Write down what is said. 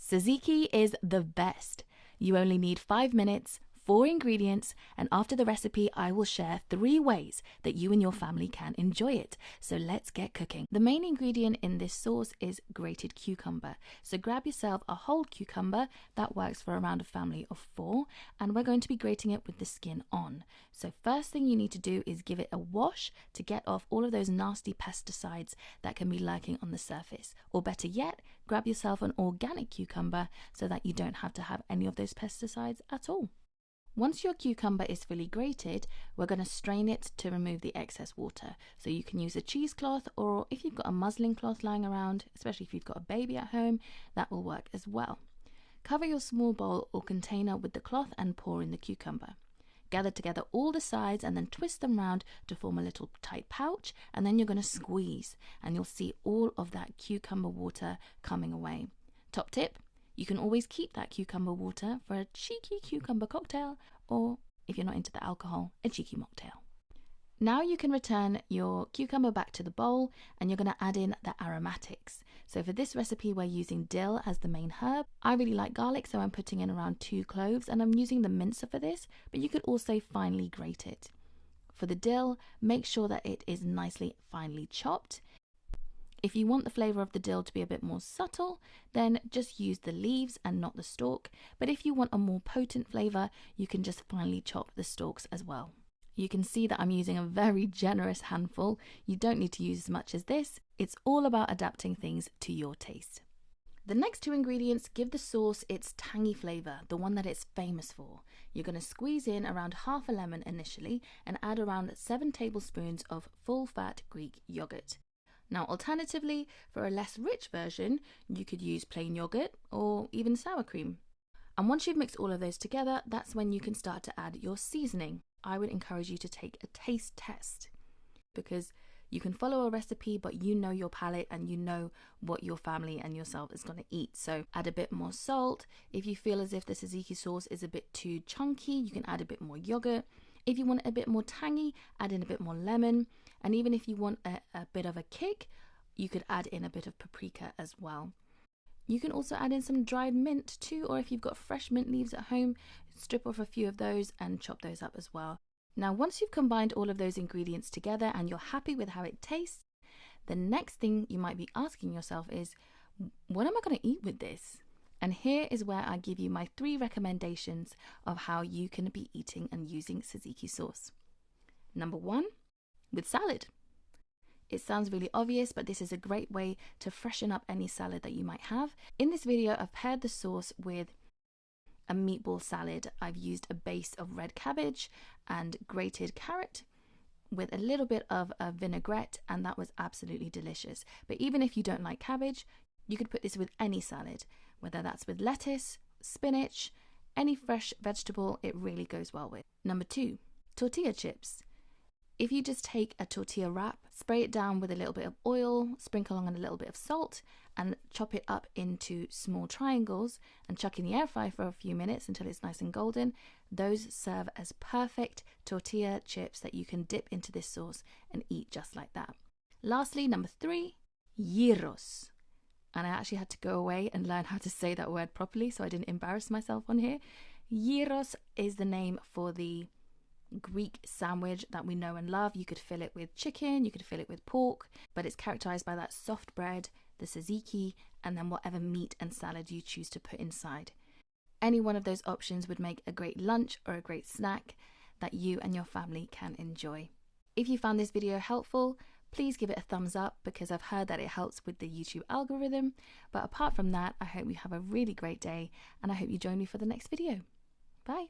Tzatziki is the best. You only need 5 minutes, 4 ingredients, and after the recipe I will share 3 ways that you and your family can enjoy it. So let's get cooking. The main ingredient in this sauce is grated cucumber. So grab yourself a whole cucumber, that works for around a family of 4, and we're going to be grating it with the skin on. So first thing you need to do is give it a wash to get off all of those nasty pesticides that can be lurking on the surface. Or better yet, grab yourself an organic cucumber so that you don't have to have any of those pesticides at all. Once your cucumber is fully grated, we're going to strain it to remove the excess water. So you can use a cheesecloth, or if you've got a muslin cloth lying around, especially if you've got a baby at home, that will work as well. Cover your small bowl or container with the cloth and pour in the cucumber. Gather together all the sides and then twist them round to form a little tight pouch, and then you're going to squeeze and you'll see all of that cucumber water coming away. Top tip: you can always keep that cucumber water for a cheeky cucumber cocktail, or if you're not into the alcohol, a cheeky mocktail. Now you can return your cucumber back to the bowl and you're going to add in the aromatics. So for this recipe we're using dill as the main herb. I really like garlic, so I'm putting in around 2 cloves and I'm using the mincer for this, but you could also finely grate it. For the dill, make sure that it is nicely finely chopped. If you want the flavour of the dill to be a bit more subtle, then just use the leaves and not the stalk. But if you want a more potent flavour, you can just finely chop the stalks as well. You can see that I'm using a very generous handful. You don't need to use as much as this. It's all about adapting things to your taste. The next 2 ingredients give the sauce its tangy flavour, the one that it's famous for. You're going to squeeze in around half a lemon initially and add around 7 tablespoons of full-fat Greek yogurt. Now alternatively, for a less rich version, you could use plain yogurt or even sour cream. And once you've mixed all of those together, that's when you can start to add your seasoning. I would encourage you to take a taste test, because you can follow a recipe, but you know your palate and you know what your family and yourself is going to eat. So add a bit more salt. If you feel as if the tzatziki sauce is a bit too chunky, you can add a bit more yogurt. If you want it a bit more tangy, add in a bit more lemon. And even if you want a bit of a kick, you could add in a bit of paprika as well. You can also add in some dried mint too, or if you've got fresh mint leaves at home, strip off a few of those and chop those up as well. Now, once you've combined all of those ingredients together and you're happy with how it tastes, the next thing you might be asking yourself is, what am I going to eat with this? And here is where I give you my 3 recommendations of how you can be eating and using tzatziki sauce. Number 1, with salad. It sounds really obvious, but this is a great way to freshen up any salad that you might have. In this video, I've paired the sauce with a meatball salad. I've used a base of red cabbage and grated carrot with a little bit of a vinaigrette, and that was absolutely delicious. But even if you don't like cabbage, you could put this with any salad, whether that's with lettuce, spinach, any fresh vegetable, it really goes well with. Number 2, tortilla chips. If you just take a tortilla wrap, spray it down with a little bit of oil, sprinkle on a little bit of salt, and chop it up into small triangles and chuck in the air fryer for a few minutes until it's nice and golden, those serve as perfect tortilla chips that you can dip into this sauce and eat just like that. Lastly, number 3, gyros. And I actually had to go away and learn how to say that word properly so I didn't embarrass myself on here. Gyros is the name for the Greek sandwich that we know and love. You could fill it with chicken, you could fill it with pork, but it's characterized by that soft bread, the tzatziki, and then whatever meat and salad you choose to put inside. Any one of those options would make a great lunch or a great snack that you and your family can enjoy. If you found this video helpful, please give it a thumbs up, because I've heard that it helps with the YouTube algorithm. But apart from that, I hope you have a really great day and I hope you join me for the next video. Bye.